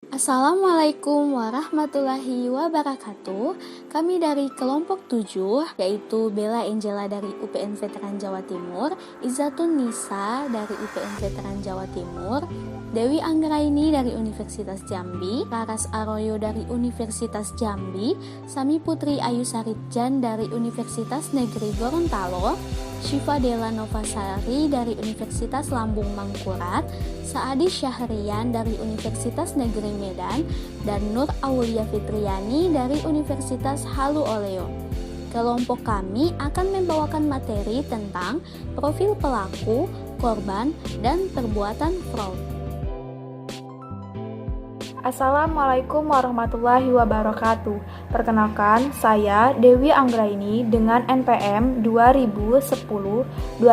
Assalamualaikum warahmatullahi wabarakatuh. Kami dari kelompok 7, yaitu Bella Angela dari UPN Veteran Jawa Timur, Izzatun Nisa dari UPN Veteran Jawa Timur, Dewi Anggraini dari Universitas Jambi, Laras Aroyo dari Universitas Jambi, Sami Putri Ayu Saritjan dari Universitas Negeri Gorontalo, Syifa Della Novasari dari Universitas Lambung Mangkurat, Saadi Syahrian dari Universitas Negeri Medan, dan Nur Aulia Fitriani dari Universitas Halu Oleo. Kelompok kami akan membawakan materi tentang profil pelaku, korban, dan perbuatan fraud. Assalamualaikum warahmatullahi wabarakatuh. Perkenalkan, saya Dewi Anggraini dengan NPM 2010-226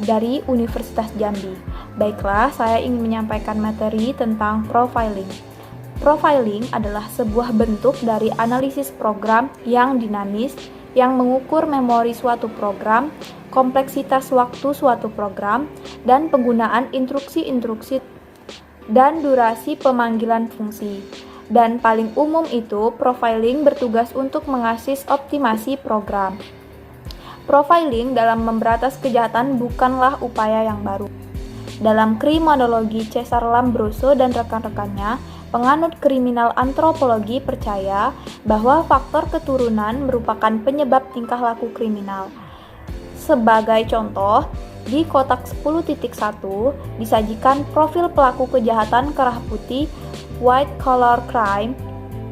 dari Universitas Jambi. Baiklah, saya ingin menyampaikan materi tentang profiling. Profiling adalah sebuah bentuk dari analisis program yang dinamis yang mengukur memori suatu program, kompleksitas waktu suatu program, dan penggunaan instruksi-instruksi dan durasi pemanggilan fungsi. Dan paling umum itu, profiling bertugas untuk mengasis optimasi program. Profiling dalam memberantas kejahatan bukanlah upaya yang baru. Dalam kriminologi, Cesar Lombroso dan rekan-rekannya, penganut kriminal antropologi percaya bahwa faktor keturunan merupakan penyebab tingkah laku kriminal. Sebagai contoh, di kotak 10.1 disajikan profil pelaku kejahatan kerah putih white collar crime.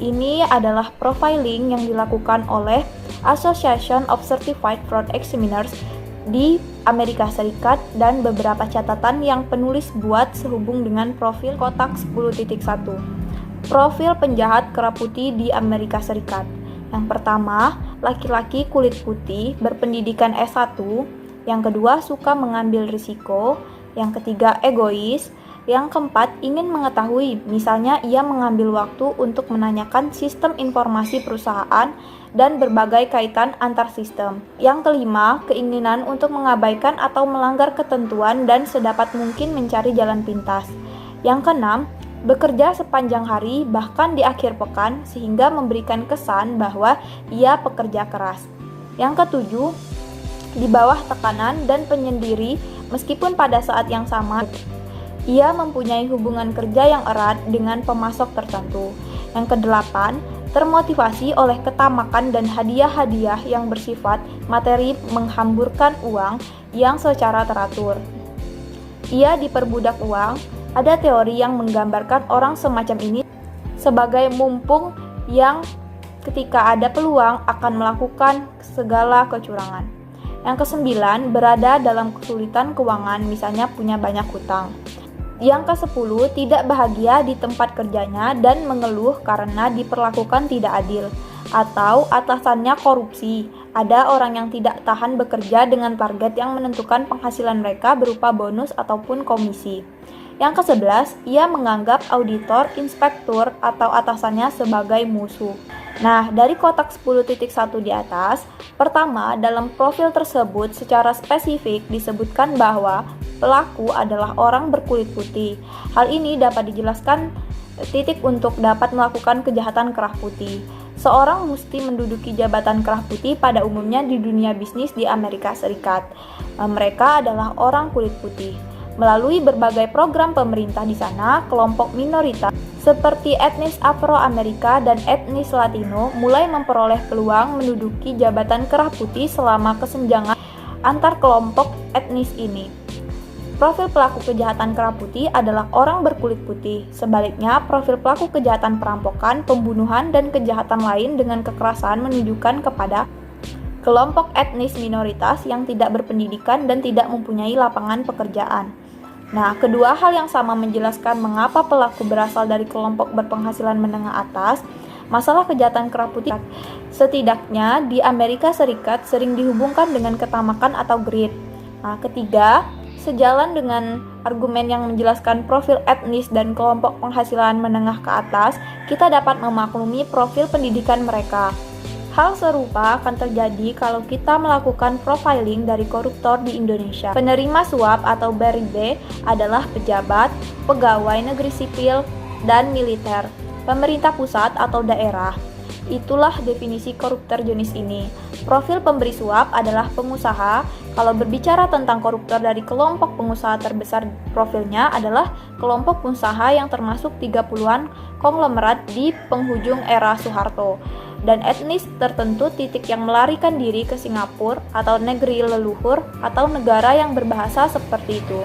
Ini adalah profiling yang dilakukan oleh Association of Certified Fraud Examiners di Amerika Serikat dan beberapa catatan yang penulis buat sehubung dengan profil kotak 10.1. Profil penjahat kerah putih di Amerika Serikat. Yang pertama, laki-laki kulit putih berpendidikan S1. Yang kedua, suka mengambil risiko. Yang ketiga, egois. Yang keempat, ingin mengetahui, misalnya ia mengambil waktu untuk menanyakan sistem informasi perusahaan dan berbagai kaitan antar sistem. Yang kelima, keinginan untuk mengabaikan atau melanggar ketentuan dan sedapat mungkin mencari jalan pintas. Yang keenam, bekerja sepanjang hari bahkan di akhir pekan sehingga memberikan kesan bahwa ia pekerja keras. Yang ketujuh, di bawah tekanan dan penyendiri meskipun pada saat yang sama ia mempunyai hubungan kerja yang erat dengan pemasok tertentu. Yang kedelapan, termotivasi oleh ketamakan dan hadiah-hadiah yang bersifat materi menghamburkan uang yang secara teratur. Ia diperbudak uang. Ada teori yang menggambarkan orang semacam ini sebagai mumpung yang ketika ada peluang akan melakukan segala kecurangan. Yang kesembilan, berada dalam kesulitan keuangan, misalnya punya banyak hutang. Yang kesepuluh, tidak bahagia di tempat kerjanya dan mengeluh karena diperlakukan tidak adil atau atasannya korupsi. Ada orang yang tidak tahan bekerja dengan target yang menentukan penghasilan mereka berupa bonus ataupun komisi. Yang kesebelas, ia menganggap auditor, inspektur, atau atasannya sebagai musuh. Nah, dari kotak 10.1 di atas, pertama, dalam profil tersebut secara spesifik disebutkan bahwa pelaku adalah orang berkulit putih. Hal ini dapat dijelaskan titik untuk dapat melakukan kejahatan kerah putih. Seorang mesti menduduki jabatan kerah putih pada umumnya di dunia bisnis di Amerika Serikat. Mereka adalah orang kulit putih. Melalui berbagai program pemerintah di sana, kelompok minoritas seperti etnis Afro-Amerika dan etnis Latino mulai memperoleh peluang menduduki jabatan kerah putih selama kesenjangan antar kelompok etnis ini. Profil pelaku kejahatan kerah putih adalah orang berkulit putih. Sebaliknya, profil pelaku kejahatan perampokan, pembunuhan, dan kejahatan lain dengan kekerasan menunjukkan kepada kelompok etnis minoritas yang tidak berpendidikan dan tidak mempunyai lapangan pekerjaan. Nah, kedua hal yang sama menjelaskan mengapa pelaku berasal dari kelompok berpenghasilan menengah atas. Masalah kejahatan kerah putih setidaknya di Amerika Serikat sering dihubungkan dengan ketamakan atau greed. Nah, ketiga, sejalan dengan argumen yang menjelaskan profil etnis dan kelompok penghasilan menengah ke atas, kita dapat memaklumi profil pendidikan mereka. Hal serupa akan terjadi kalau kita melakukan profiling dari koruptor di Indonesia. Penerima suap atau BRIB adalah pejabat, pegawai negeri sipil, dan militer, pemerintah pusat atau daerah. Itulah definisi koruptor jenis ini. Profil pemberi suap adalah pengusaha. Kalau berbicara tentang koruptor dari kelompok pengusaha terbesar, profilnya adalah kelompok pengusaha yang termasuk 30-an konglomerat di penghujung era Soeharto dan etnis tertentu titik yang melarikan diri ke Singapura atau negeri leluhur atau negara yang berbahasa seperti itu.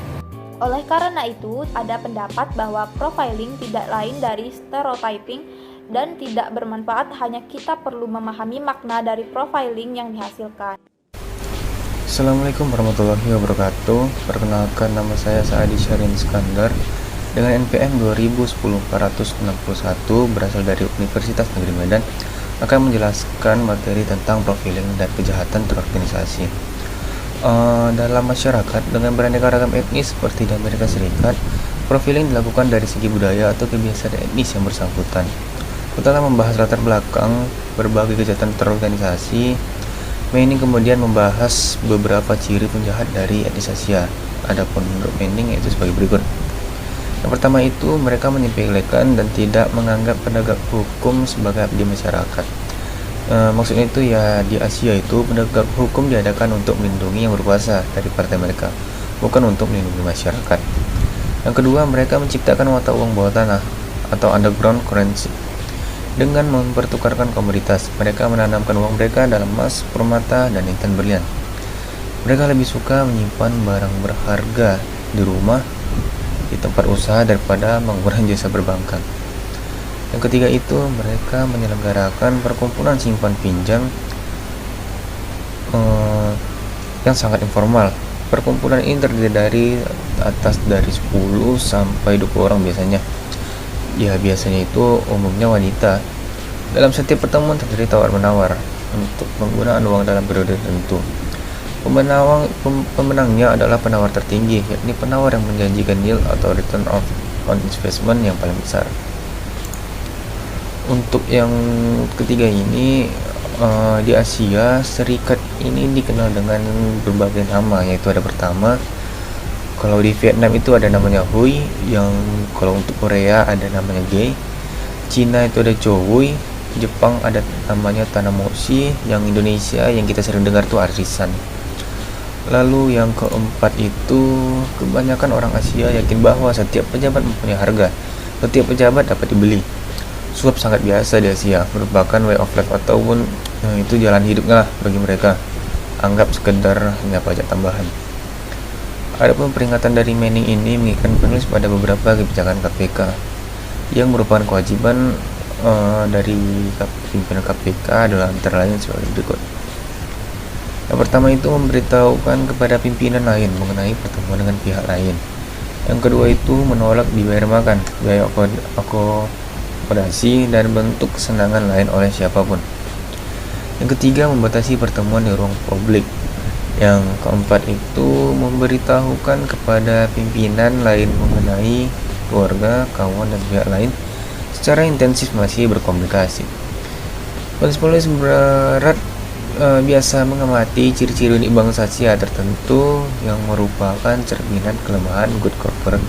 Oleh karena itu, ada pendapat bahwa profiling tidak lain dari stereotyping dan tidak bermanfaat, hanya kita perlu memahami makna dari profiling yang dihasilkan. Assalamualaikum warahmatullahi wabarakatuh. Perkenalkan, nama saya Saadi Syahrin Iskandar dengan NPM 2010-461, berasal dari Universitas Negeri Medan, akan menjelaskan materi tentang profiling dan kejahatan terorganisasi. Dalam masyarakat dengan beraneka ragam etnis seperti di Amerika Serikat, profiling dilakukan dari segi budaya atau kebiasaan etnis yang bersangkutan. Setelah membahas latar belakang berbagai kejahatan terorganisasi, Manning kemudian membahas beberapa ciri penjahat dari etnis Asia. Adapun menurut Manning yaitu sebagai berikut. Yang pertama itu, mereka menyepelekan dan tidak menganggap penegak hukum sebagai abdi masyarakat. Maksudnya itu ya, di Asia itu penegak hukum diadakan untuk melindungi yang berkuasa dari partai mereka, bukan untuk melindungi masyarakat. Yang kedua, mereka menciptakan mata uang bawah tanah atau underground currency. Dengan mempertukarkan komoditas, mereka menanamkan uang mereka dalam emas, permata, dan intan berlian. Mereka lebih suka menyimpan barang berharga di rumah, di tempat usaha daripada menggunakan jasa perbankan. Yang ketiga itu, mereka menyelenggarakan perkumpulan simpan pinjam yang sangat informal. Perkumpulan ini terdiri dari dari 10 sampai 20 orang biasanya. Ya, biasanya itu umumnya wanita. Dalam setiap pertemuan terjadi tawar-menawar untuk penggunaan uang dalam periode tertentu. Pemenangnya adalah penawar tertinggi, yakni penawar yang menjanjikan yield atau return on investment yang paling besar. Untuk yang ketiga ini, di Asia, serikat ini dikenal dengan berbagai nama, yaitu ada pertama, kalau di Vietnam itu ada namanya Hui, yang kalau untuk Korea ada namanya Gay, Cina itu ada Chowui, Jepang ada namanya Tanamoshi, yang Indonesia yang kita sering dengar tuh arisan. Lalu yang keempat itu, kebanyakan orang Asia yakin bahwa setiap pejabat mempunyai harga, setiap pejabat dapat dibeli. Suap sangat biasa di Asia, merupakan way of life ataupun itu jalan hidupnya lah bagi mereka. Anggap sekedar hanya pajak tambahan. Adapun peringatan dari Manning ini mengingatkan penulis pada beberapa kebijakan KPK yang merupakan kewajiban dari pimpinan KPK adalah antara lain sebagai berikut. Yang pertama itu, memberitahukan kepada pimpinan lain mengenai pertemuan dengan pihak lain. Yang kedua itu, menolak dibayar makan, biaya akomodasi, dan bentuk kesenangan lain oleh siapapun. Yang ketiga, membatasi pertemuan di ruang publik. Yang keempat itu, memberitahukan kepada pimpinan lain mengenai keluarga, kawan, dan pihak lain secara intensif masih berkomunikasi. Penulis berat biasa mengamati ciri-ciri unik bangsa Asia tertentu yang merupakan cerminan kelemahan good corporate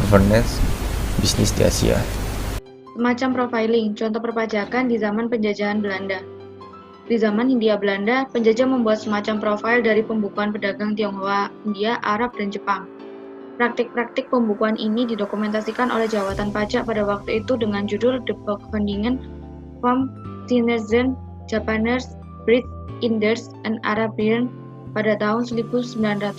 governance bisnis di Asia. Semacam profiling, contoh perpajakan di zaman penjajahan Belanda. Di zaman Hindia Belanda, penjajah membuat semacam profil dari pembukuan pedagang Tionghoa, India, Arab, dan Jepang. Praktik-praktik pembukuan ini didokumentasikan oleh jawatan pajak pada waktu itu dengan judul The Bookhoudingen from Chinese, Japanese, British, Indians, and Arabian pada tahun 1937.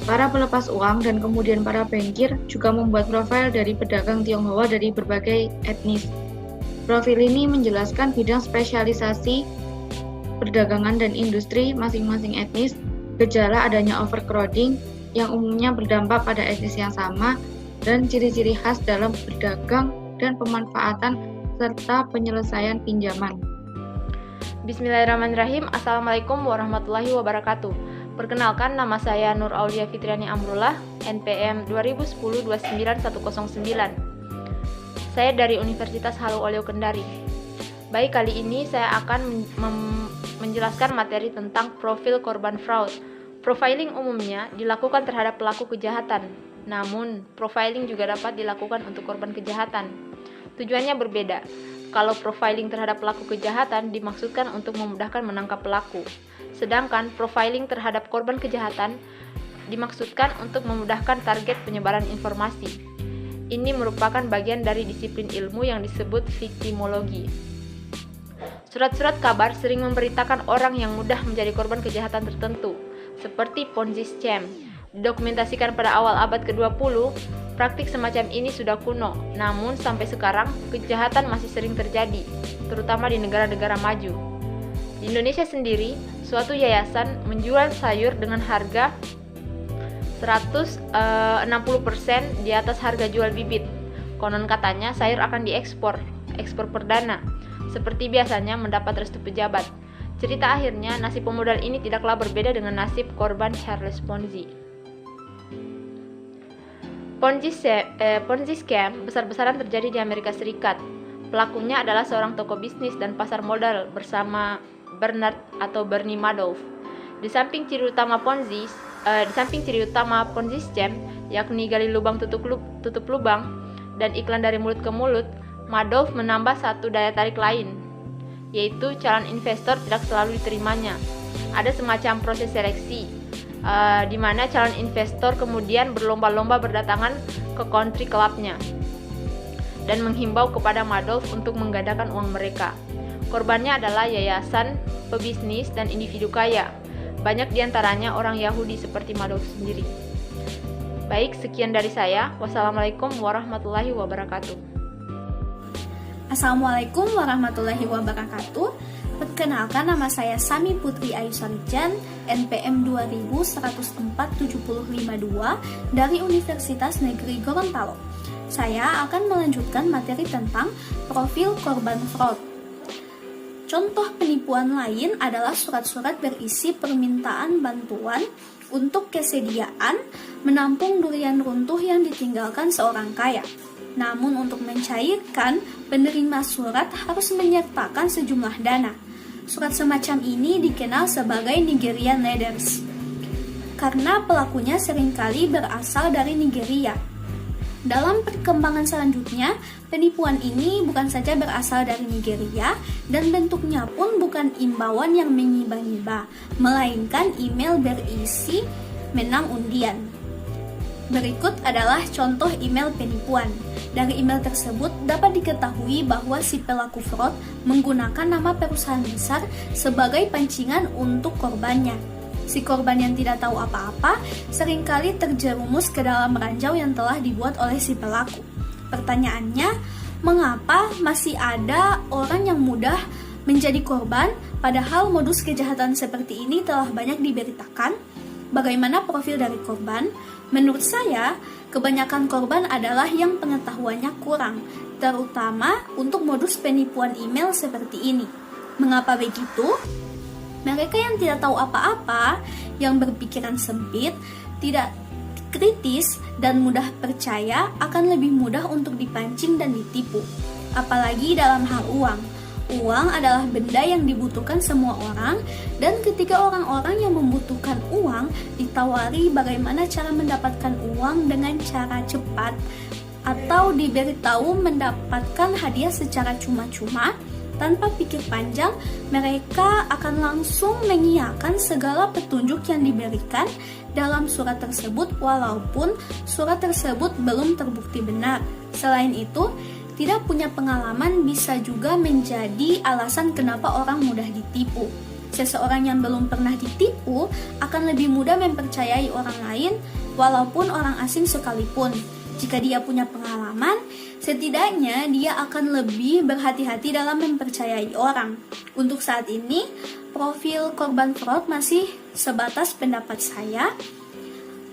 Para pelepas uang dan kemudian para bankir juga membuat profil dari pedagang Tionghoa dari berbagai etnis. Profil ini menjelaskan bidang spesialisasi perdagangan dan industri masing-masing etnis, gejala adanya overcrowding yang umumnya berdampak pada etnis yang sama, dan ciri-ciri khas dalam berdagang dan pemanfaatan serta penyelesaian pinjaman. Bismillahirrahmanirrahim. Assalamualaikum warahmatullahi wabarakatuh. Perkenalkan, nama saya Nur Aulia Fitriani Amrullah, NPM 2010-29109. Saya dari Universitas Halu Oleo Kendari. Baik, kali ini saya akan menjelaskan materi tentang profil korban fraud. Profiling umumnya dilakukan terhadap pelaku kejahatan Namun, profiling juga dapat dilakukan untuk korban kejahatan. Tujuannya berbeda. Kalau profiling terhadap pelaku kejahatan dimaksudkan untuk memudahkan menangkap pelaku, sedangkan profiling terhadap korban kejahatan dimaksudkan untuk memudahkan target penyebaran informasi. Ini merupakan bagian dari disiplin ilmu yang disebut viktimologi. Surat-surat kabar sering memberitakan orang yang mudah menjadi korban kejahatan tertentu, seperti Ponzi scam. Didokumentasikan pada awal abad ke-20, praktik semacam ini sudah kuno, namun sampai sekarang kejahatan masih sering terjadi, terutama di negara-negara maju. Di Indonesia sendiri, suatu yayasan menjual sayur dengan harga 160% di atas harga jual bibit. Konon katanya sayur akan ekspor perdana. Seperti biasanya mendapat restu pejabat. Cerita akhirnya nasib pemodal ini tidaklah berbeda dengan nasib korban Charles Ponzi. Ponzi scam besar-besaran terjadi di Amerika Serikat. Pelakunya adalah seorang toko bisnis dan pasar modal bersama Bernard atau Bernie Madoff. Di samping ciri utama Ponzi scam, yakni gali lubang tutup lubang dan iklan dari mulut ke mulut, Madoff menambah satu daya tarik lain, yaitu calon investor tidak selalu diterimanya. Ada semacam proses seleksi, di mana calon investor kemudian berlomba-lomba berdatangan ke country clubnya dan menghimbau kepada Madoff untuk menggandakan uang mereka. Korbannya adalah yayasan, pebisnis, dan individu kaya. Banyak diantaranya orang Yahudi seperti Madoff sendiri. Baik, sekian dari saya. Wassalamualaikum warahmatullahi wabarakatuh. Assalamualaikum warahmatullahi wabarakatuh. Perkenalkan, nama saya Sami Putri Ayu Sarijan, NPM 2104752 dari Universitas Negeri Gorontalo. Saya akan melanjutkan materi tentang profil korban fraud. Contoh penipuan lain adalah surat-surat berisi permintaan bantuan untuk kesediaan menampung durian runtuh yang ditinggalkan seorang kaya. Namun untuk mencairkan, penerima surat harus menyertakan sejumlah dana. Surat semacam ini dikenal sebagai Nigerian Letters, karena pelakunya seringkali berasal dari Nigeria. Dalam perkembangan selanjutnya, penipuan ini bukan saja berasal dari Nigeria dan bentuknya pun bukan imbauan yang mengiba-ngiba, melainkan email berisi menang undian. Berikut adalah contoh email penipuan. Dari email tersebut dapat diketahui bahwa si pelaku fraud menggunakan nama perusahaan besar sebagai pancingan untuk korbannya. Si korban yang tidak tahu apa-apa seringkali terjerumus ke dalam ranjau yang telah dibuat oleh si pelaku. Pertanyaannya, mengapa masih ada orang yang mudah menjadi korban padahal modus kejahatan seperti ini telah banyak diberitakan? Bagaimana profil dari korban? Menurut saya, kebanyakan korban adalah yang pengetahuannya kurang, terutama untuk modus penipuan email seperti ini. Mengapa begitu? Mereka yang tidak tahu apa-apa, yang berpikiran sempit, tidak kritis, dan mudah percaya akan lebih mudah untuk dipancing dan ditipu. Apalagi dalam hal uang. Uang adalah benda yang dibutuhkan semua orang, dan ketika orang-orang yang membutuhkan uang ditawari bagaimana cara mendapatkan uang dengan cara cepat, atau diberitahu mendapatkan hadiah secara cuma-cuma, tanpa pikir panjang, mereka akan langsung mengiyakan segala petunjuk yang diberikan dalam surat tersebut walaupun surat tersebut belum terbukti benar. Selain itu, tidak punya pengalaman bisa juga menjadi alasan kenapa orang mudah ditipu. Seseorang yang belum pernah ditipu akan lebih mudah mempercayai orang lain walaupun orang asing sekalipun. Jika dia punya pengalaman, setidaknya dia akan lebih berhati-hati dalam mempercayai orang. Untuk saat ini, profil korban fraud masih sebatas pendapat saya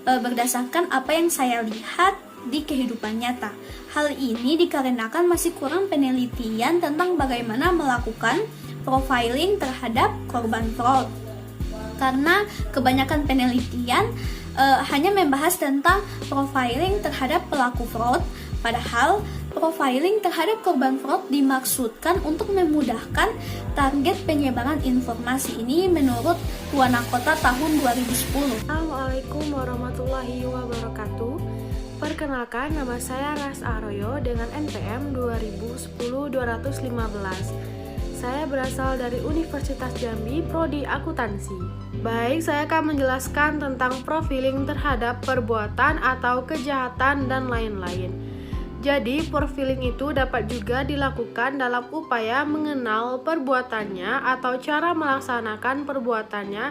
berdasarkan apa yang saya lihat di kehidupan nyata. Hal ini dikarenakan masih kurang penelitian tentang bagaimana melakukan profiling terhadap korban fraud. Karena kebanyakan penelitian hanya membahas tentang profiling terhadap pelaku fraud, padahal profiling terhadap korban fraud dimaksudkan untuk memudahkan target penyebaran informasi ini menurut Wana Kota tahun 2010. Assalamualaikum warahmatullahi wabarakatuh. Perkenalkan, nama saya Ras Aroyo dengan NPM 2010-215. Saya berasal dari Universitas Jambi, Prodi Akuntansi. Baik, saya akan menjelaskan tentang profiling terhadap perbuatan atau kejahatan dan lain-lain. Jadi, profiling itu dapat juga dilakukan dalam upaya mengenal perbuatannya atau cara melaksanakan perbuatannya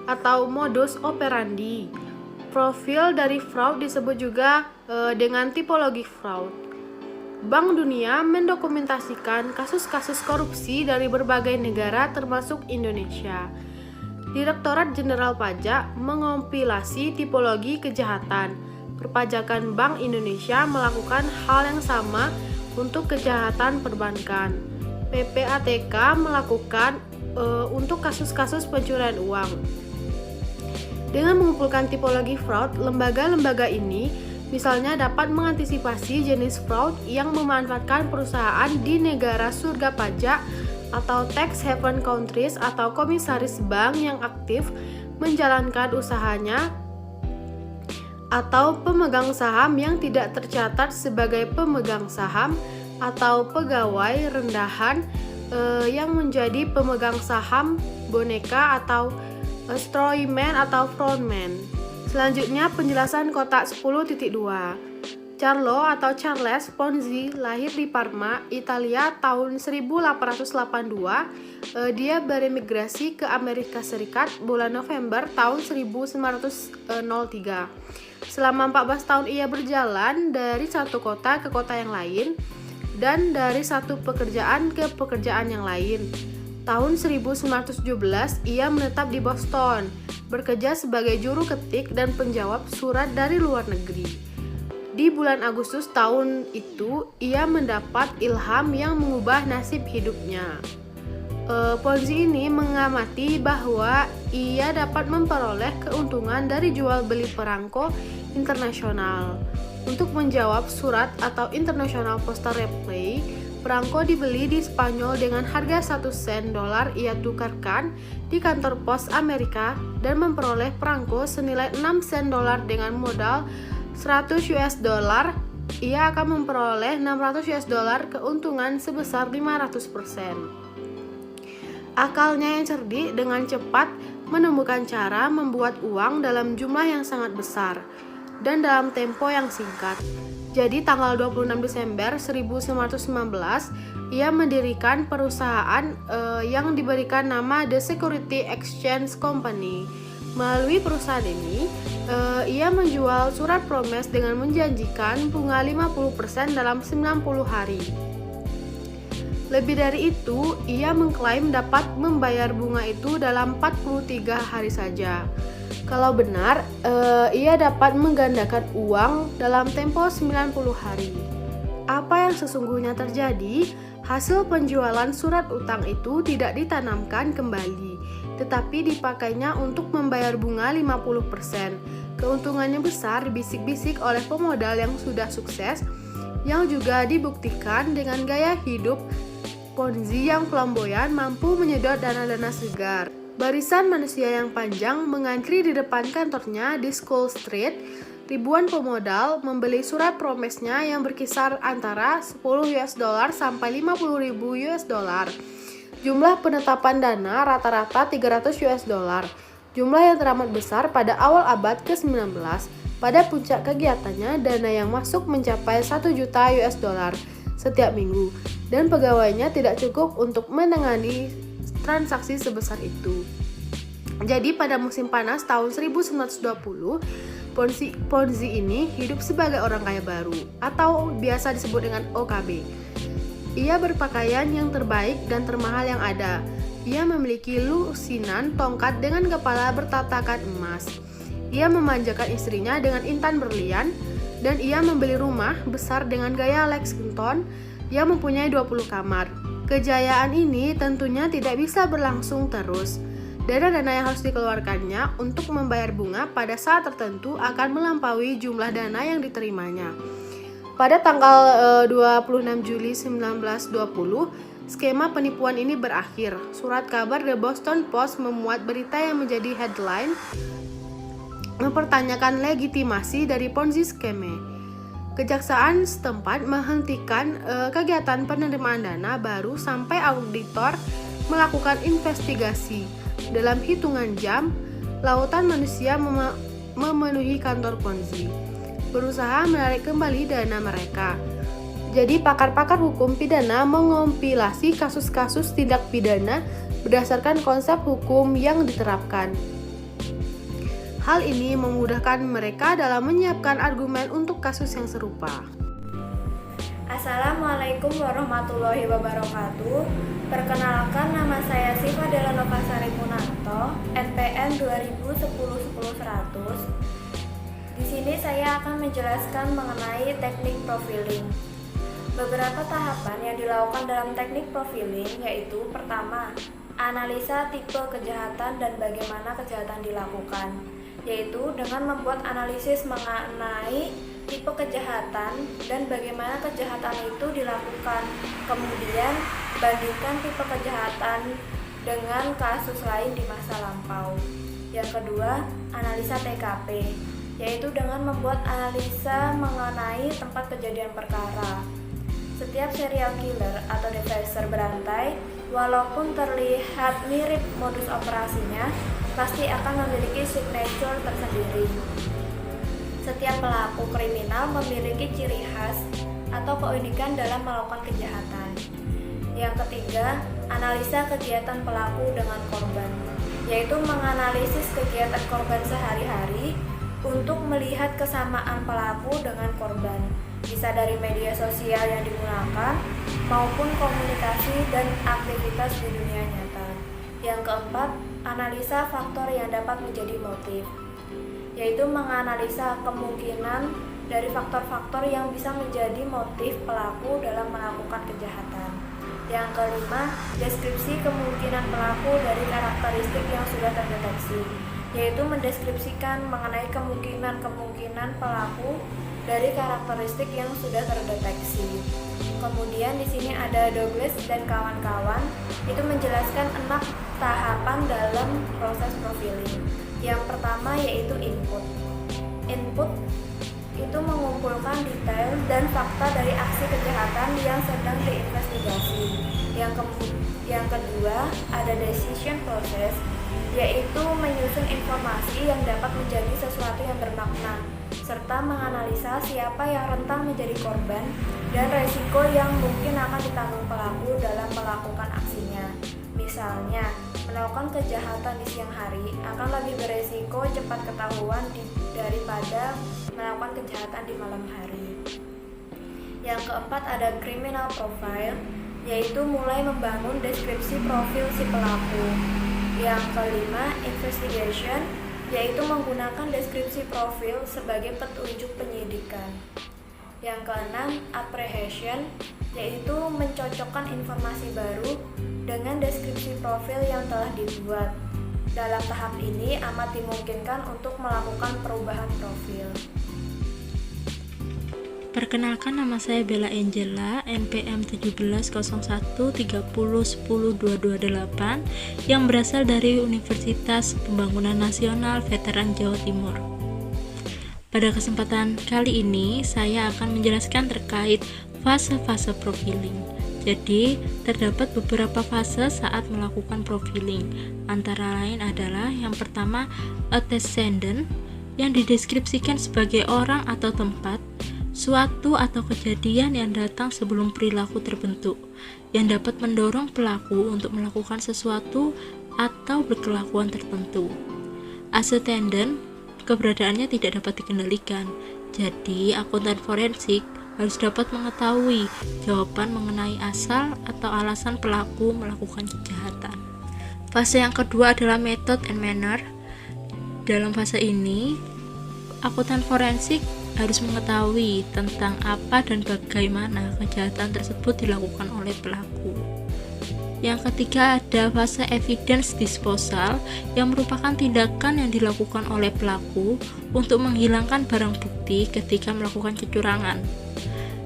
atau modus operandi. Profil dari fraud disebut juga dengan tipologi fraud. Bank Dunia mendokumentasikan kasus-kasus korupsi dari berbagai negara termasuk Indonesia. Direktorat Jenderal Pajak mengompilasi tipologi kejahatan. Perpajakan Bank Indonesia melakukan hal yang sama untuk kejahatan perbankan. PPATK melakukan untuk kasus-kasus pencurian uang. Dengan mengumpulkan tipologi fraud, lembaga-lembaga ini misalnya dapat mengantisipasi jenis fraud yang memanfaatkan perusahaan di negara surga pajak atau tax haven countries atau komisaris bank yang aktif menjalankan usahanya atau pemegang saham yang tidak tercatat sebagai pemegang saham atau pegawai rendahan yang menjadi pemegang saham boneka atau strawman atau frontman. Selanjutnya penjelasan kotak 10.2. Carlo atau Charles Ponzi lahir di Parma, Italia tahun 1882. Dia beremigrasi ke Amerika Serikat bulan November tahun 1903. Selama 14 tahun ia berjalan dari satu kota ke kota yang lain dan dari satu pekerjaan ke pekerjaan yang lain. Tahun 1917 ia menetap di Boston, bekerja sebagai juru ketik dan penjawab surat dari luar negeri. Di bulan Agustus tahun itu, ia mendapat ilham yang mengubah nasib hidupnya. Ponzi ini mengamati bahwa ia dapat memperoleh keuntungan dari jual beli perangko internasional. Untuk menjawab surat atau International Postal Replay, perangko dibeli di Spanyol dengan harga 1 sen dolar ia tukarkan di kantor pos Amerika dan memperoleh perangko senilai 6 sen dolar dengan modal 100 US dollar. Ia akan memperoleh 600 US dollar keuntungan sebesar 500%. Akalnya yang cerdik dengan cepat menemukan cara membuat uang dalam jumlah yang sangat besar dan dalam tempo yang singkat. Jadi tanggal 26 Desember 1919 ia mendirikan perusahaan yang diberikan nama The Security Exchange Company. Melalui perusahaan ini ia menjual surat promes dengan menjanjikan bunga 50% dalam 90 hari. Lebih dari itu, ia mengklaim dapat membayar bunga itu dalam 43 hari saja. Kalau benar, ia dapat menggandakan uang dalam tempo 90 hari. Apa yang sesungguhnya terjadi? Hasil penjualan surat utang itu tidak ditanamkan kembali, tetapi dipakainya untuk membayar bunga 50%. Keuntungannya besar dibisik-bisik oleh pemodal yang sudah sukses, yang juga dibuktikan dengan gaya hidup Ponzi yang flamboyan mampu menyedot dana-dana segar. Barisan manusia yang panjang mengantri di depan kantornya di School Street. Ribuan pemodal membeli surat promesnya yang berkisar antara 10 US dollar sampai 50.000 US dollar. Jumlah penetapan dana rata-rata 300 US dollar. Jumlah yang teramat besar pada awal abad ke-19. Pada puncak kegiatannya, dana yang masuk mencapai 1 juta US dollar setiap minggu, dan pegawainya tidak cukup untuk menangani transaksi sebesar itu. Jadi pada musim panas tahun 1920, Ponzi ini hidup sebagai orang kaya baru, atau biasa disebut dengan OKB. Ia berpakaian yang terbaik dan termahal yang ada. Ia memiliki lusinan tongkat dengan kepala bertatakan emas. Ia memanjakan istrinya dengan intan berlian, dan ia membeli rumah besar dengan gaya Lexington yang mempunyai 20 kamar. Kejayaan ini tentunya tidak bisa berlangsung terus. Dana-dana yang harus dikeluarkannya untuk membayar bunga pada saat tertentu akan melampaui jumlah dana yang diterimanya. Pada tanggal 26 Juli 1920, skema penipuan ini berakhir. Surat kabar The Boston Post memuat berita yang menjadi headline mempertanyakan legitimasi dari Ponzi scheme. Kejaksaan setempat menghentikan kegiatan penerimaan dana baru sampai auditor melakukan investigasi. Dalam hitungan jam, lautan manusia memenuhi kantor Ponzi, berusaha menarik kembali dana mereka. Jadi pakar-pakar hukum pidana mengompilasi kasus-kasus tindak pidana berdasarkan konsep hukum yang diterapkan. Hal ini memudahkan mereka dalam menyiapkan argumen untuk kasus yang serupa. Assalamualaikum warahmatullahi wabarakatuh. Perkenalkan, nama saya Siva Della Novasari Munarto, NPM 2010-10100. Di sini saya akan menjelaskan mengenai teknik profiling. Beberapa tahapan yang dilakukan dalam teknik profiling yaitu pertama, analisa tipe kejahatan dan bagaimana kejahatan dilakukan, yaitu dengan membuat analisis mengenai tipe kejahatan dan bagaimana kejahatan itu dilakukan. Kemudian, bandingkan tipe kejahatan dengan kasus lain di masa lampau. Yang kedua, analisa TKP, yaitu dengan membuat analisa mengenai tempat kejadian perkara. Setiap serial killer atau devicer berantai, walaupun terlihat mirip modus operasinya, pasti akan memiliki signature tersendiri. Setiap pelaku kriminal memiliki ciri khas atau keunikan dalam melakukan kejahatan. Yang ketiga, analisa kegiatan pelaku dengan korban, yaitu menganalisis kegiatan korban sehari-hari untuk melihat kesamaan pelaku dengan korban, bisa dari media sosial yang digunakan maupun komunikasi dan aktivitas di dunia nyata. Yang keempat, analisa faktor yang dapat menjadi motif, yaitu menganalisa kemungkinan dari faktor-faktor yang bisa menjadi motif pelaku dalam melakukan kejahatan. Yang kelima, deskripsi kemungkinan pelaku dari karakteristik yang sudah terdeteksi, yaitu mendeskripsikan mengenai kemungkinan pelaku dari karakteristik yang sudah terdeteksi. Kemudian di sini ada Douglas dan kawan-kawan, itu menjelaskan 6 tahapan dalam proses profiling. Yang pertama yaitu input. Input itu mengumpulkan detail dan fakta dari aksi kejahatan yang sedang diinvestigasi. Yang kedua ada decision process, yaitu menyusun informasi yang dapat menjadi sesuatu yang bermakna, serta menganalisa siapa yang rentan menjadi korban dan resiko yang mungkin akan ditanggung pelaku dalam melakukan aksinya. Misalnya, melakukan kejahatan di siang hari akan lebih beresiko cepat ketahuan daripada melakukan kejahatan di malam hari. Yang keempat ada criminal profile, yaitu mulai membangun deskripsi profil si pelaku. Yang kelima, investigation, yaitu menggunakan deskripsi profil sebagai petunjuk penyidikan. Yang keenam, apprehension, yaitu mencocokkan informasi baru dengan deskripsi profil yang telah dibuat. Dalam tahap ini amat dimungkinkan untuk melakukan perubahan profil. Perkenalkan, nama saya Bella Angela, NPM 170130100228 yang berasal dari Universitas Pembangunan Nasional Veteran Jawa Timur. Pada kesempatan kali ini, saya akan menjelaskan terkait fase-fase profiling. Jadi, terdapat beberapa fase saat melakukan profiling. Antara lain adalah yang pertama, antecedent, yang dideskripsikan sebagai orang atau tempat, suatu atau kejadian yang datang sebelum perilaku terbentuk, yang dapat mendorong pelaku untuk melakukan sesuatu atau berkelakuan tertentu. Antecedent, keberadaannya tidak dapat dikendalikan. Jadi, akuntan forensik harus dapat mengetahui jawaban mengenai asal atau alasan pelaku melakukan kejahatan. Fase yang kedua adalah method and manner. Dalam fase ini, akuntan forensik harus mengetahui tentang apa dan bagaimana kejahatan tersebut dilakukan oleh pelaku. Yang ketiga ada fase evidence disposal, yang merupakan tindakan yang dilakukan oleh pelaku untuk menghilangkan barang bukti ketika melakukan kecurangan.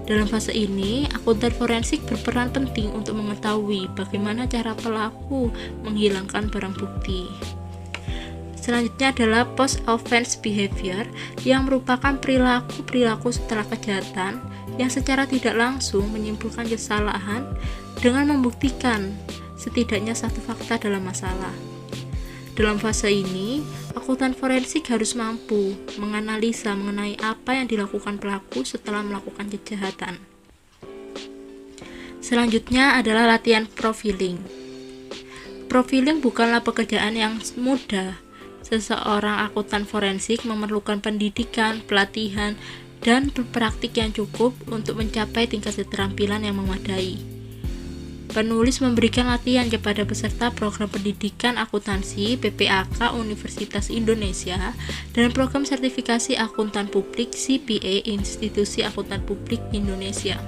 Dalam fase ini, akuntan forensik berperan penting untuk mengetahui bagaimana cara pelaku menghilangkan barang bukti. Selanjutnya adalah post-offense behavior yang merupakan perilaku setelah kejahatan yang secara tidak langsung menyimpulkan kesalahan dengan membuktikan setidaknya satu fakta dalam masalah. Dalam fase ini, akuntan forensik harus mampu menganalisa mengenai apa yang dilakukan pelaku setelah melakukan kejahatan. Selanjutnya adalah latihan profiling. Profiling bukanlah pekerjaan yang mudah. Seseorang akuntan forensik memerlukan pendidikan, pelatihan, dan praktik yang cukup untuk mencapai tingkat keterampilan yang memadai. Penulis memberikan latihan kepada peserta program pendidikan akuntansi PPAK Universitas Indonesia dan program sertifikasi akuntan publik CPA Institusi Akuntan Publik Indonesia.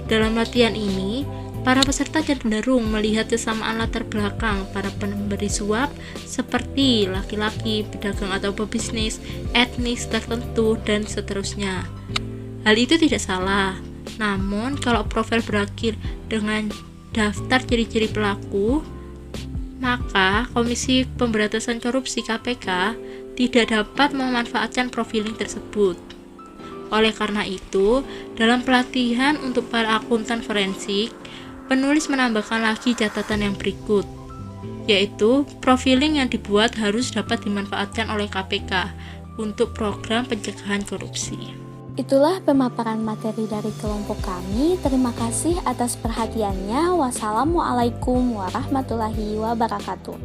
Dalam latihan ini, para peserta cenderung melihat kesamaan latar belakang para pemberi suap seperti laki-laki, pedagang atau pebisnis, etnis tertentu, dan seterusnya. Hal itu tidak salah, namun kalau profil berakhir dengan daftar ciri-ciri pelaku, maka Komisi Pemberantasan Korupsi KPK tidak dapat memanfaatkan profiling tersebut. Oleh karena itu, dalam pelatihan untuk para akuntan forensik, penulis menambahkan lagi catatan yang berikut, yaitu profiling yang dibuat harus dapat dimanfaatkan oleh KPK untuk program pencegahan korupsi. Itulah pemaparan materi dari kelompok kami. Terima kasih atas perhatiannya. Wassalamualaikum warahmatullahi wabarakatuh.